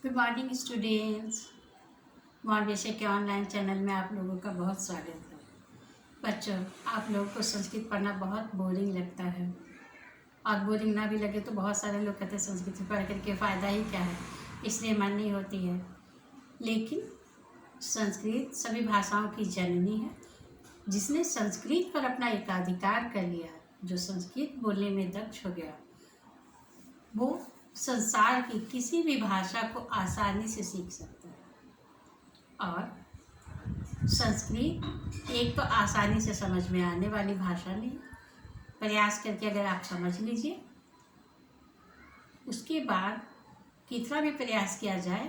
Good morning students. विषय के online channel में आप लोगों का बहुत स्वागत है। बच्चों, आप लोगों को संस्कृत पढ़ना बहुत बोरिंग लगता है और बोरिंग ना भी लगे तो बहुत सारे लोग कहते हैं संस्कृत पढ़ करके फ़ायदा ही क्या है, इसलिए मन नहीं होती है। लेकिन संस्कृत सभी भाषाओं की जननी है। जिसने संस्कृत पर अपना एकाधिकार कर लिया, जो संस्कृत बोलने में दक्ष हो गया, वो संसार की किसी भी भाषा को आसानी से सीख सकता है। और संस्कृत एक तो आसानी से समझ में आने वाली भाषा नहीं, प्रयास करके अगर आप समझ लीजिए, उसके बाद कितना भी प्रयास किया जाए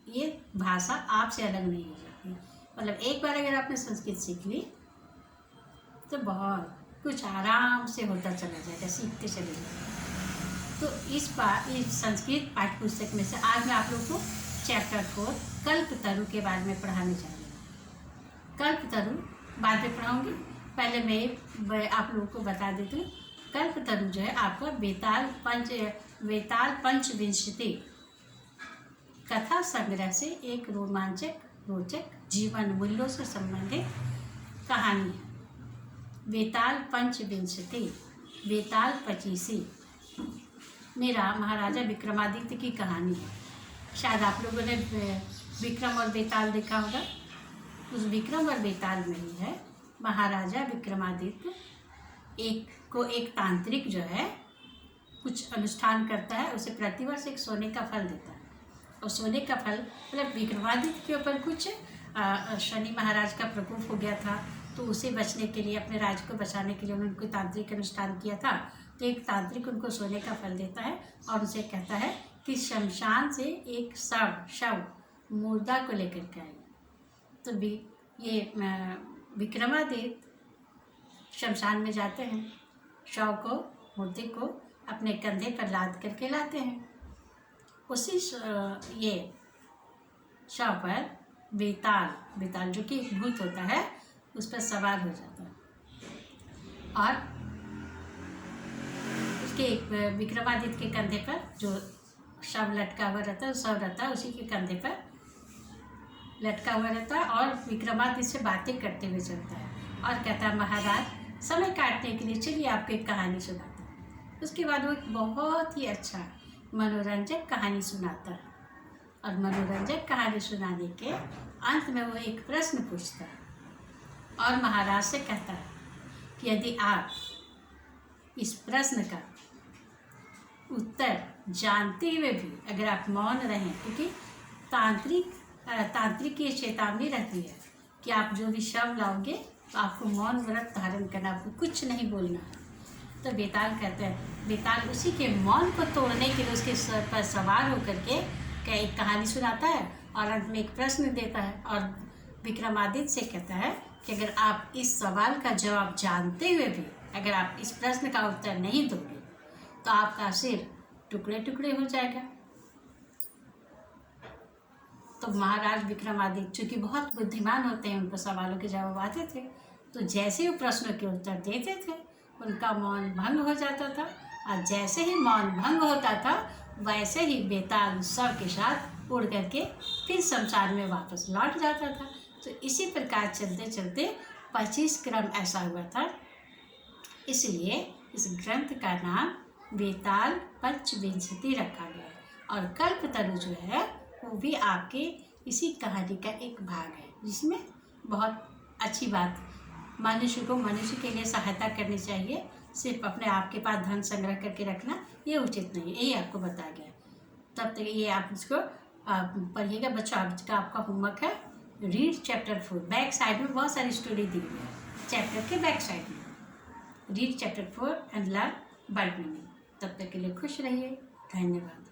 ये भाषा आपसे अलग नहीं हो सकती। मतलब एक बार अगर आपने संस्कृत सीख ली तो बहुत कुछ आराम से होता चला जाएगा, सीखते चले जाएगा। तो इस संस्कृत पाठ्य पुस्तक में से आज मैं आप लोग को चैप्टर 4 कल्पतरु के बारे में पढ़ाने जा रही हूँ। कल्पतरु बाद में पढ़ाऊँगी, पहले मैं आप लोगों को बता देती हूँ। कल्पतरु जो है आपका वेताल पंचविंशति कथा संग्रह से एक रोचक जीवन मूल्यों से संबंधित कहानी है। वेताल पंचविंशति, वेताल 25 मेरा महाराजा विक्रमादित्य की कहानी है। शायद आप लोगों ने विक्रम और बेताल देखा होगा। उस विक्रम और बेताल में ही है महाराजा विक्रमादित्य एक तांत्रिक जो है कुछ अनुष्ठान करता है, उसे प्रतिवर्ष एक सोने का फल देता है। और सोने का फल मतलब विक्रमादित्य के ऊपर कुछ शनि महाराज का प्रकोप हो गया था, तो उसे बचने के लिए, अपने राज्य को बचाने के लिए उन्होंने कोई तांत्रिक अनुष्ठान किया था। तो एक तांत्रिक उनको सोने का फल देता है और उसे कहता है कि शमशान से एक शव मुर्दा को लेकर के आए। तो ये विक्रमादित्य शमशान में जाते हैं, शव को, मुर्दे को अपने कंधे पर लाद करके लाते हैं। उसी ये शव पर बेताल जो कि भूत होता है उस पर सवार हो जाता है और उसके विक्रमादित्य के कंधे पर जो शव लटका हुआ रहता है, उसी के कंधे पर लटका हुआ रहता है और विक्रमादित्य से बातें करते हुए चलता है और कहता है, महाराज समय काटने के लिए चलिए आपको एक कहानी सुनाता है। उसके बाद वो एक बहुत ही अच्छा मनोरंजक कहानी सुनाता है और मनोरंजक कहानी सुनाने के अंत में वो एक प्रश्न पूछता है और महाराज से कहता है कि यदि आप इस प्रश्न का उत्तर जानते हुए भी अगर आप मौन रहें, क्योंकि तांत्रिक की चेतावनी रहती है कि आप जो भी शव लाओगे तो आपको मौन व्रत धारण करना, आपको कुछ नहीं बोलना। तो बेताल कहते हैं, बेताल उसी के मौन को तोड़ने के लिए उसके सर पर सवार होकर के एक कहानी सुनाता है और अंत में एक प्रश्न देता है और विक्रमादित्य से कहता है कि अगर आप इस सवाल का जवाब जानते हुए भी अगर आप इस प्रश्न का उत्तर नहीं दोगे तो आपका सिर टुकड़े टुकड़े हो जाएगा। तो महाराज विक्रमादित्य चूँकि बहुत बुद्धिमान होते हैं, उनको सवालों के जवाब आते थे, तो जैसे ही प्रश्नों के उत्तर देते थे उनका मौन भंग हो जाता था और जैसे ही मौन भंग होता था वैसे ही बेताल सब के साथ उड़ करके फिर शमशान में वापस लौट जाता था। तो इसी प्रकार चलते चलते 25 क्रम ऐसा हुआ था, इसलिए इस ग्रंथ का नाम वेताल पंचविंशति रखा गया। और कल्पतरु जो है वो भी आपके इसी कहानी का एक भाग है, जिसमें बहुत अच्छी बात, मनुष्य के लिए सहायता करनी चाहिए। सिर्फ अपने आप के पास धन संग्रह करके रखना ये उचित नहीं है, यही आपको बताया गया। तब तक ये आप इसको पढ़िएगा बच्चों। आज का आपका होमवर्क है रीड चैप्टर 4। बैक साइड में बहुत सारी स्टोरी दी हुई है, चैप्टर के बैक साइड में read chapter 4 and learn word meaning. तब तक के लिए खुश रहिए। धन्यवाद।